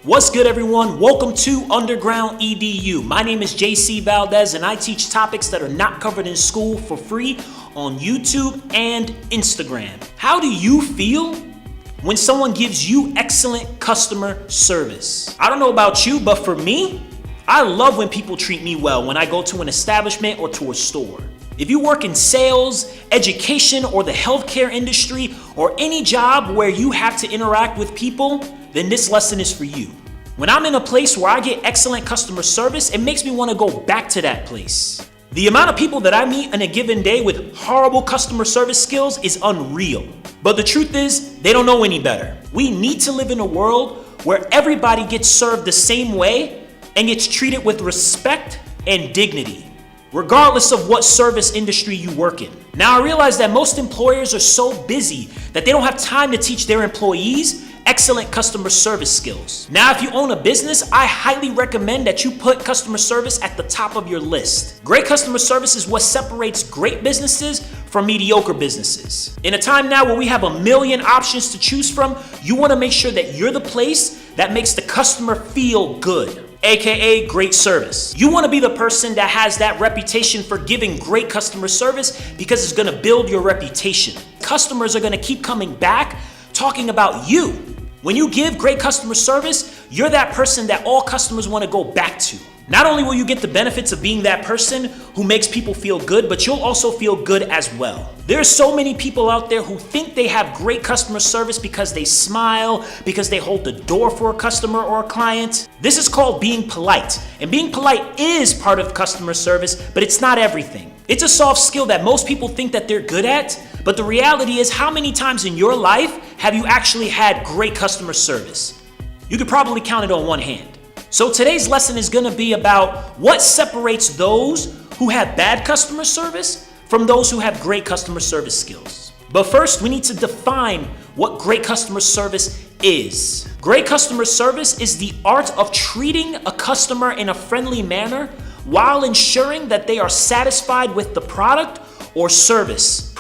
What's good, everyone? Welcome to Underground EDU. My name is JC Valdez, and I teach topics that are not covered in school for free on YouTube and Instagram. How do you feel when someone gives you excellent customer service? I don't know about you, but for me, I love when people treat me well when I go to an establishment or to a store. If you work in sales, education, or the healthcare industry, or any job where you have to interact with people, then this lesson is for you. When I'm in a place where I get excellent customer service, it makes me want to go back to that place. The amount of people that I meet in a given day with horrible customer service skills is unreal. But the truth is, they don't know any better. We need to live in a world where everybody gets served the same way and gets treated with respect and dignity, regardless of what service industry you work in. Now, I realize that most employers are so busy that they don't have time to teach their employees excellent customer service skills. Now, if you own a business, I highly recommend that you put customer service at the top of your list. Great customer service is what separates great businesses from mediocre businesses. In a time now where we have a million options to choose from, you want to make sure that you're the place that makes the customer feel good, aka great service. You want to be the person that has that reputation for giving great customer service because it's going to build your reputation. Customers are going to keep coming back talking about you. When you give great customer service, you're that person that all customers want to go back to. Not only will you get the benefits of being that person who makes people feel good, but you'll also feel good as well. There are so many people out there who think they have great customer service because they smile, because they hold the door for a customer or a client. This is called being polite. And being polite is part of customer service, but it's not everything. It's a soft skill that most people think that they're good at, but the reality is, how many times in your life have you actually had great customer service? You could probably count it on one hand. So today's lesson is going to be about what separates those who have bad customer service from those who have great customer service skills. But first, we need to define what great customer service is. Great customer service is the art of treating a customer in a friendly manner while ensuring that they are satisfied with the product or service.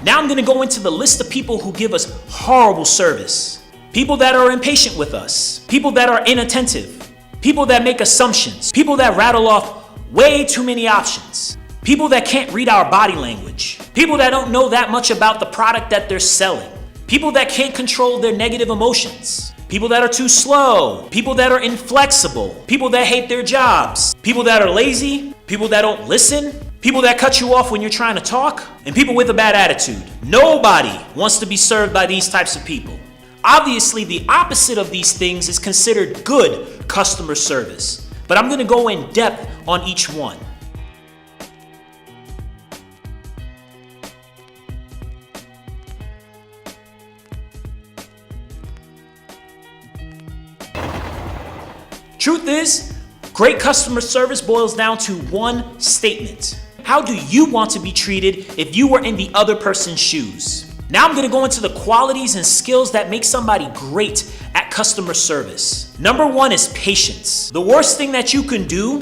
Now I'm going to go into the list of people who give us horrible service. People that are impatient with us, people that are inattentive, people that make assumptions, people that rattle off way too many options, people that can't read our body language, people that don't know that much about the product that they're selling, people that can't control their negative emotions, people that are too slow, people that are inflexible, people that hate their jobs, people that are lazy, people that don't listen, people that cut you off when you're trying to talk, and people with a bad attitude. Nobody wants to be served by these types of people. Obviously, the opposite of these things is considered good customer service, but I'm going to go in depth on each one. Truth is, great customer service boils down to one statement. How do you want to be treated if you were in the other person's shoes? Now I'm going to go into the qualities and skills that make somebody great at customer service. Number one is patience. The worst thing that you can do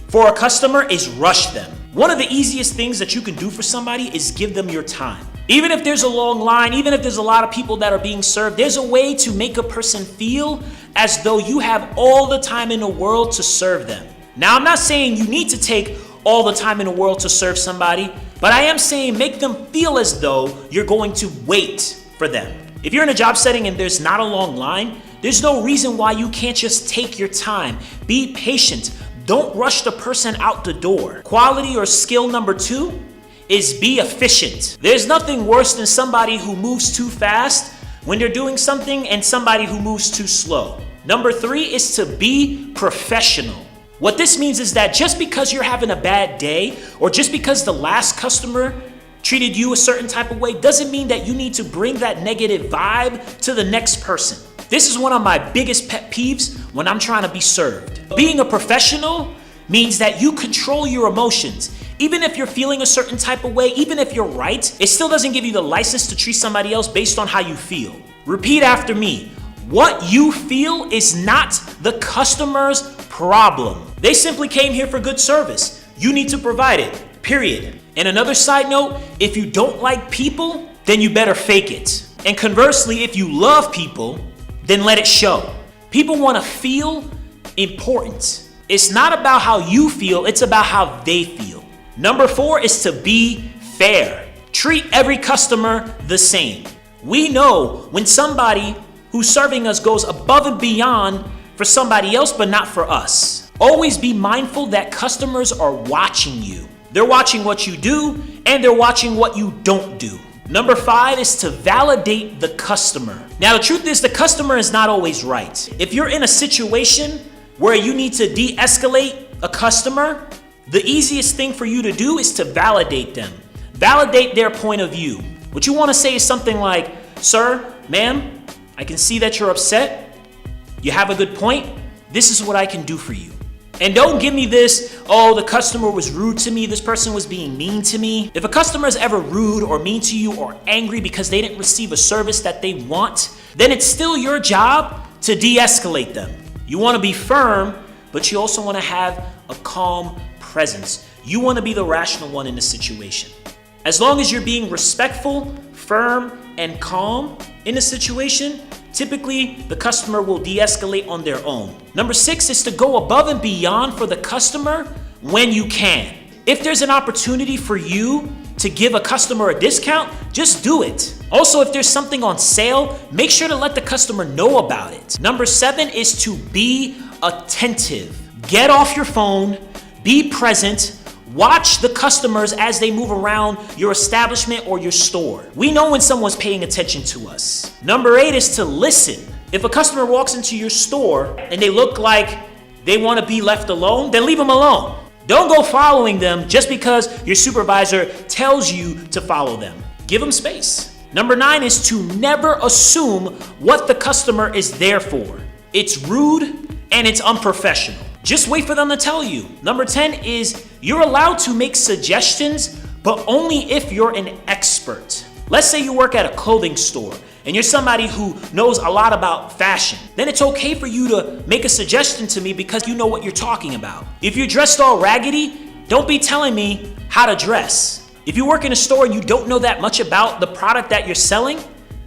for a customer is rush them. One of the easiest things that you can do for somebody is give them your time. Even if there's a long line, even if there's a lot of people that are being served, there's a way to make a person feel as though you have all the time in the world to serve them. Now, I'm not saying you need to take all the time in the world to serve somebody, but I am saying make them feel as though you're going to wait for them. If you're in a job setting and there's not a long line, there's no reason why you can't just take your time. Be patient. Don't rush the person out the door. Quality or skill number two is be efficient. There's nothing worse than somebody who moves too fast when they're doing something and somebody who moves too slow. Number three is to be professional. What this means is that just because you're having a bad day or just because the last customer treated you a certain type of way doesn't mean that you need to bring that negative vibe to the next person. This is one of my biggest pet peeves when I'm trying to be served. Being a professional means that you control your emotions. Even if you're feeling a certain type of way, even if you're right, it still doesn't give you the license to treat somebody else based on how you feel. Repeat after me. What you feel is not the customer's problem. They simply came here for good service. You need to provide it, period. And another side note, if you don't like people, then you better fake it. And conversely, if you love people, then let it show. People want to feel important. It's not about how you feel, it's about how they feel. Number 4 is to be fair. Treat every customer the same. We know when somebody who's serving us goes above and beyond for somebody else, but not for us. Always be mindful that customers are watching you. They're watching what you do, and they're watching what you don't do. Number 5 is to validate the customer. Now, the truth is the customer is not always right. If you're in a situation where you need to de-escalate a customer, the easiest thing for you to do is to validate them. Validate their point of view. What you want to say is something like, "Sir, ma'am, I can see that you're upset. You have a good point. This is what I can do for you." And don't give me this, "Oh, the customer was rude to me. This person was being mean to me." If a customer is ever rude or mean to you or angry because they didn't receive a service that they want, then it's still your job to de-escalate them. You want to be firm, but you also want to have a calm presence. You want to be the rational one in the situation. As long as you're being respectful, firm, and calm in a situation, typically the customer will de-escalate on their own. Number 6 is to go above and beyond for the customer when you can. If there's an opportunity for you to give a customer a discount, just do it. Also, if there's something on sale, make sure to let the customer know about it. Number 7 is to be attentive. Get off your phone, be present, watch the customers as they move around your establishment or your store. We know when someone's paying attention to us. Number 8 is to listen. If a customer walks into your store and they look like they want to be left alone, then leave them alone. Don't go following them just because your supervisor tells you to follow them. Give them space. Number 9 is to never assume what the customer is there for. It's rude and it's unprofessional. Just wait for them to tell you. Number 10 is you're allowed to make suggestions, but only if you're an expert. Let's say you work at a clothing store and you're somebody who knows a lot about fashion. Then it's okay for you to make a suggestion to me because you know what you're talking about. If you're dressed all raggedy, don't be telling me how to dress. If you work in a store and you don't know that much about the product that you're selling,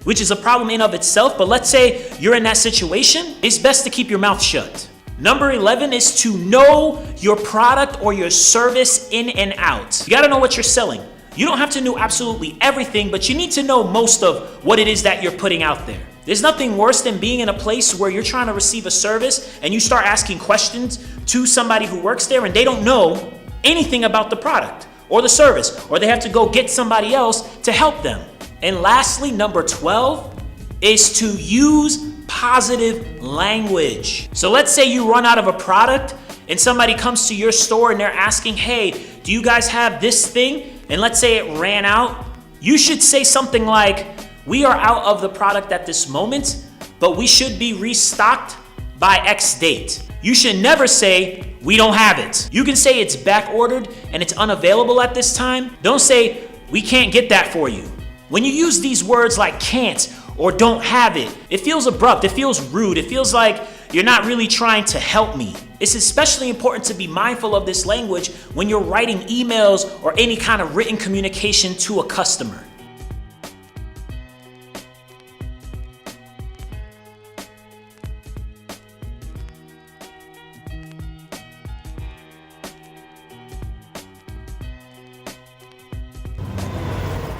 which is a problem in of itself, but let's say you're in that situation, it's best to keep your mouth shut. Number 11 is to know your product or your service in and out. You gotta know what you're selling. You don't have to know absolutely everything, but you need to know most of what it is that you're putting out there. There's nothing worse than being in a place where you're trying to receive a service and you start asking questions to somebody who works there and they don't know anything about the product or the service, or they have to go get somebody else to help them. And lastly, number 12 is to use positive language. So let's say you run out of a product and somebody comes to your store and they're asking, "Hey, do you guys have this thing?" And let's say it ran out. You should say something like, "We are out of the product at this moment, but we should be restocked by X date." You should never say, "We don't have it." You can say it's back ordered and it's unavailable at this time. Don't say, "We can't get that for you." When you use these words like can't or don't have it, it feels abrupt, it feels rude, it feels like you're not really trying to help me. It's especially important to be mindful of this language when you're writing emails or any kind of written communication to a customer.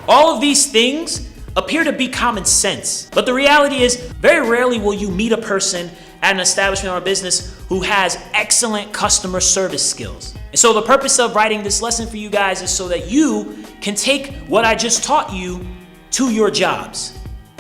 All of these things appear to be common sense, but the reality is very rarely will you meet a person at an establishment or a business who has excellent customer service skills. And so the purpose of writing this lesson for you guys is so that you can take what I just taught you to your jobs,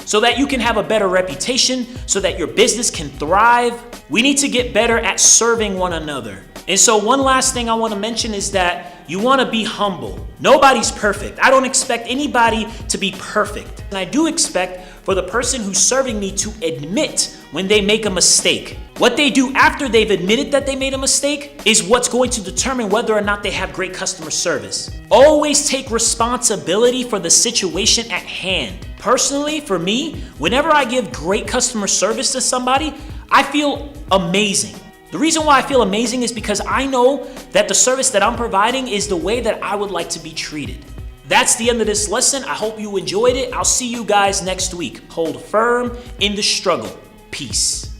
so that you can have a better reputation, so that your business can thrive. We need to get better at serving one another. And so one last thing I want to mention is that you want to be humble. Nobody's perfect. I don't expect anybody to be perfect. And I do expect for the person who's serving me to admit when they make a mistake. What they do after they've admitted that they made a mistake is what's going to determine whether or not they have great customer service. Always take responsibility for the situation at hand. Personally, for me, whenever I give great customer service to somebody, I feel amazing. The reason why I feel amazing is because I know that the service that I'm providing is the way that I would like to be treated. That's the end of this lesson. I hope you enjoyed it. I'll see you guys next week. Hold firm in the struggle. Peace.